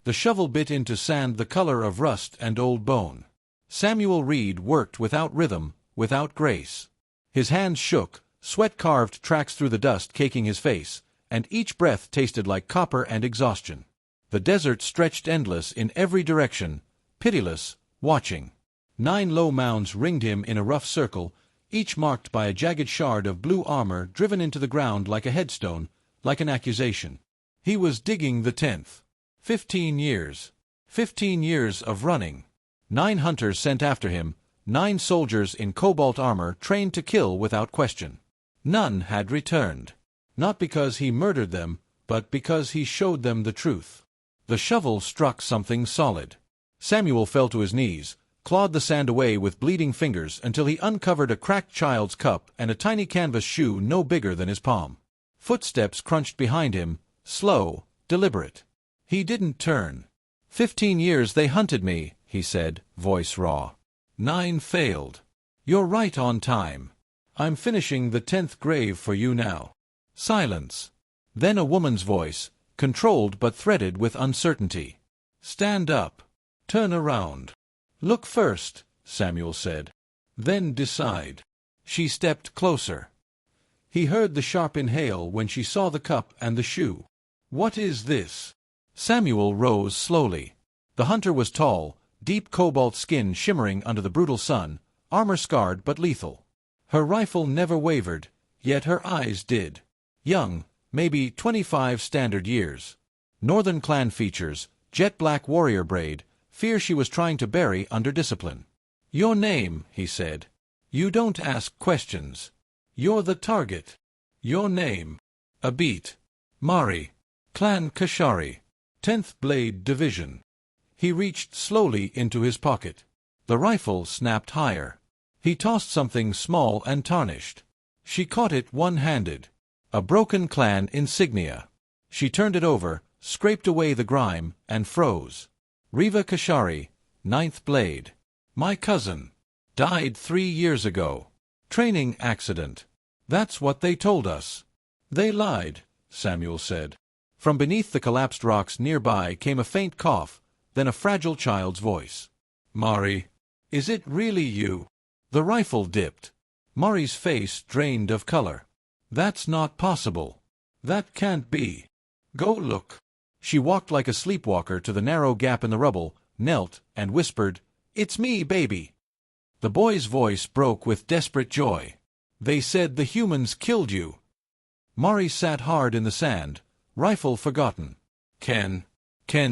The shovel bit into sand the color of rust and old bone. Samuel Reed worked without rhythm, without grace. His hands shook, sweat carved tracks through the dust caking his face, and each breath tasted like copper and exhaustion. The desert stretched endless in every direction, pitiless, watching. 9 low mounds ringed him in a rough circle, each marked by a jagged shard of blue armor driven into the ground like a headstone, like an accusation. He was digging the 10th. 15 years. 15 years of running. 9 hunters sent after him, 9 soldiers in cobalt armor trained to kill without question. None had returned. Not because he murdered them, but because he showed them the truth. The shovel struck something solid. Samuel fell to his knees, clawed the sand away with bleeding fingers until he uncovered a cracked child's cup and a tiny canvas shoe no bigger than his palm. Footsteps crunched behind him, slow, deliberate. He didn't turn. 15 years they hunted me, he said, voice raw. 9 failed. You're right on time. I'm finishing the 10th grave for you now. Silence. Then a woman's voice, controlled but threaded with uncertainty. Stand up. Turn around. Look first, Samuel said. Then decide. She stepped closer. He heard the sharp inhale when she saw the cup and the shoe. What is this? Samuel rose slowly. The hunter was tall, deep cobalt skin shimmering under the brutal sun, armor-scarred but lethal. Her rifle never wavered, yet her eyes did. Young, maybe 25 standard years. Northern clan features, jet-black warrior braid, fear she was trying to bury under discipline. Your name, he said. You don't ask questions. You're the target. Your name. A beat. Mari. Clan Kashari. 10th Blade Division. He reached slowly into his pocket. The rifle snapped higher. He tossed something small and tarnished. She caught it one-handed. A broken clan insignia. She turned it over, scraped away the grime, and froze. Riva Kashari, 9th Blade. My cousin. Died 3 years ago. Training accident. That's what they told us. They lied, Samuel said. From beneath the collapsed rocks nearby came a faint cough, then a fragile child's voice. Mari, is it really you? The rifle dipped. Mari's face drained of color. That's not possible. That can't be. Go look. She walked like a sleepwalker to the narrow gap in the rubble, knelt, and whispered, It's me, baby. The boy's voice broke with desperate joy. They said the humans killed you. Mari sat hard in the sand, rifle forgotten. Ken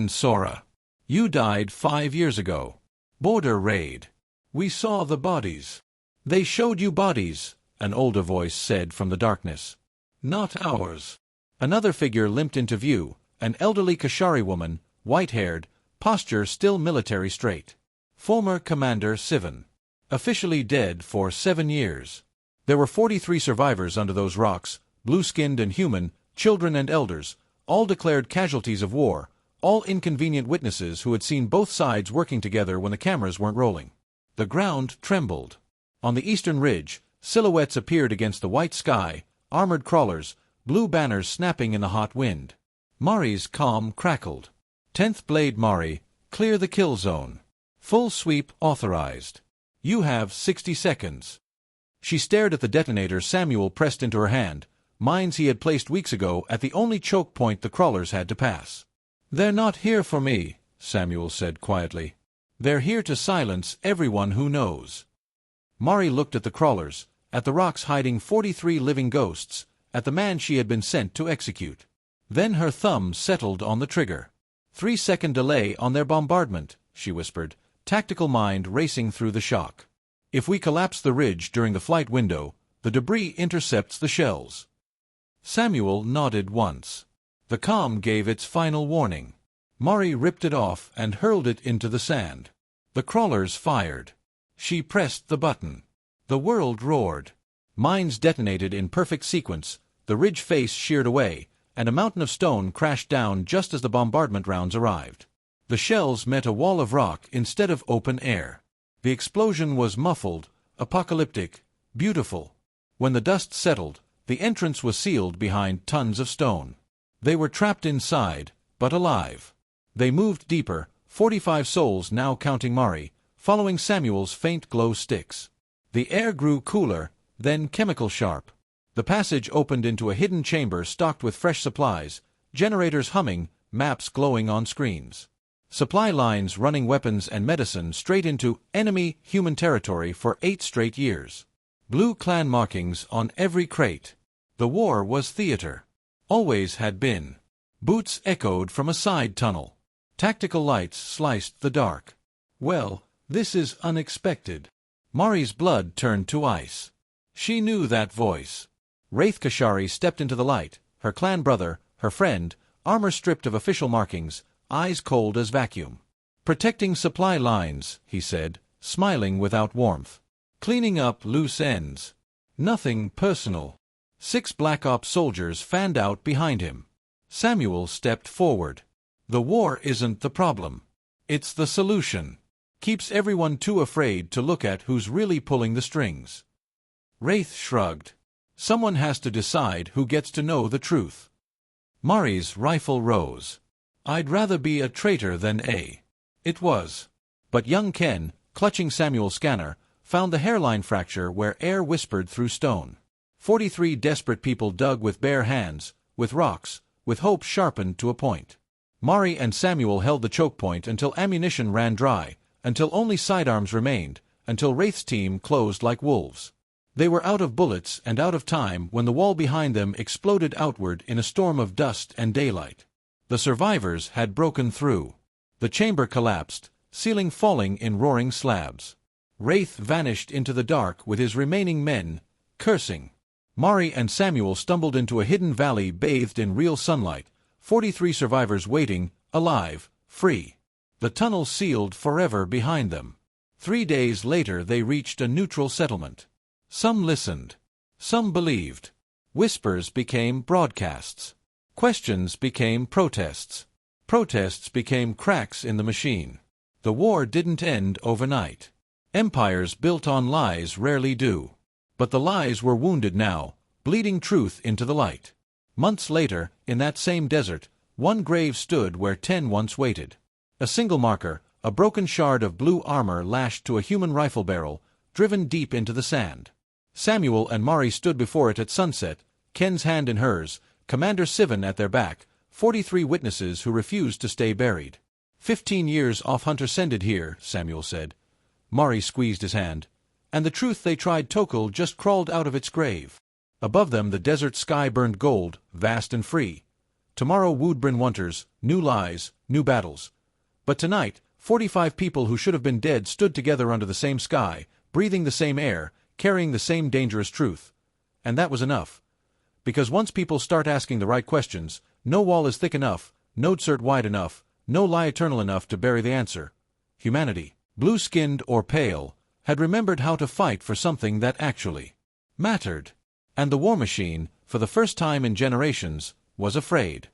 Sora. You died 5 years ago. Border raid. We saw the bodies. They showed you bodies, an older voice said from the darkness. Not ours. Another figure limped into view, an elderly Kashari woman, white-haired, posture still military straight. Former Commander Sivan. Officially dead for 7 years. There were 43 survivors under those rocks, blue-skinned and human, children and elders, all declared casualties of war, all inconvenient witnesses who had seen both sides working together when the cameras weren't rolling. The ground trembled. On the eastern ridge, silhouettes appeared against the white sky, armored crawlers, blue banners snapping in the hot wind. Mari's calm crackled. 10th Blade Mari, clear the kill zone. Full sweep authorized. You have 60 seconds. She stared at the detonator Samuel pressed into her hand, mines he had placed weeks ago at the only choke point the crawlers had to pass. They're not here for me, Samuel said quietly. They're here to silence everyone who knows. Mari looked at the crawlers, at the rocks hiding 43 living ghosts, at the man she had been sent to execute. Then her thumb settled on the trigger. 3-second delay on their bombardment, she whispered, tactical mind racing through the shock. If we collapse the ridge during the flight window, the debris intercepts the shells. Samuel nodded once. The comm gave its final warning. Mari ripped it off and hurled it into the sand. The crawlers fired. She pressed the button. The world roared. Mines detonated in perfect sequence, the ridge face sheared away, and a mountain of stone crashed down just as the bombardment rounds arrived. The shells met a wall of rock instead of open air. The explosion was muffled, apocalyptic, beautiful. When the dust settled, the entrance was sealed behind tons of stone. They were trapped inside, but alive. They moved deeper, 45 souls now counting Mari, following Samuel's faint glow sticks. The air grew cooler, then chemical sharp. The passage opened into a hidden chamber stocked with fresh supplies, generators humming, maps glowing on screens. Supply lines running weapons and medicine straight into enemy human territory for 8 straight years. Blue clan markings on every crate. The war was theater. Always had been. Boots echoed from a side tunnel. Tactical lights sliced the dark. Well, this is unexpected. Mari's blood turned to ice. She knew that voice. Wraith Kashari stepped into the light, her clan brother, her friend, armor stripped of official markings, eyes cold as vacuum. Protecting supply lines, he said, smiling without warmth. Cleaning up loose ends. Nothing personal. 6 Black Ops soldiers fanned out behind him. Samuel stepped forward. The war isn't the problem. It's the solution. Keeps everyone too afraid to look at who's really pulling the strings. Wraith shrugged. Someone has to decide who gets to know the truth. Mari's rifle rose. I'd rather be a traitor than a. It was. But young Ken, clutching Samuel's scanner, found the hairline fracture where air whispered through stone. 43 desperate people dug with bare hands, with rocks, with hope sharpened to a point. Mari and Samuel held the choke point until ammunition ran dry, until only sidearms remained, until Wraith's team closed like wolves. They were out of bullets and out of time when the wall behind them exploded outward in a storm of dust and daylight. The survivors had broken through. The chamber collapsed, ceiling falling in roaring slabs. Wraith vanished into the dark with his remaining men, cursing. Mari and Samuel stumbled into a hidden valley bathed in real sunlight, 43 survivors waiting, alive, free. The tunnel sealed forever behind them. 3 days later they reached a neutral settlement. Some listened. Some believed. Whispers became broadcasts. Questions became protests. Protests became cracks in the machine. The war didn't end overnight. Empires built on lies rarely do. But the lies were wounded now, bleeding truth into the light. Months later, in that same desert, one grave stood where 10 once waited. A single marker, a broken shard of blue armor lashed to a human rifle barrel, driven deep into the sand. Samuel and Mari stood before it at sunset, Ken's hand in hers, Commander Sivan at their back, 43 witnesses who refused to stay buried. 15 years off Huntress ended here, Samuel said. Mari squeezed his hand. And the truth they tried Tokul just crawled out of its grave. Above them the desert sky burned gold, vast and free. Tomorrow Woodbrin Winters, new lies, new battles. But tonight, 45 people who should have been dead stood together under the same sky, breathing the same air, carrying the same dangerous truth. And that was enough. Because once people start asking the right questions, no wall is thick enough, no desert wide enough, no lie eternal enough to bury the answer. Humanity, blue-skinned or pale, had remembered how to fight for something that actually mattered. And the war machine, for the first time in generations, was afraid.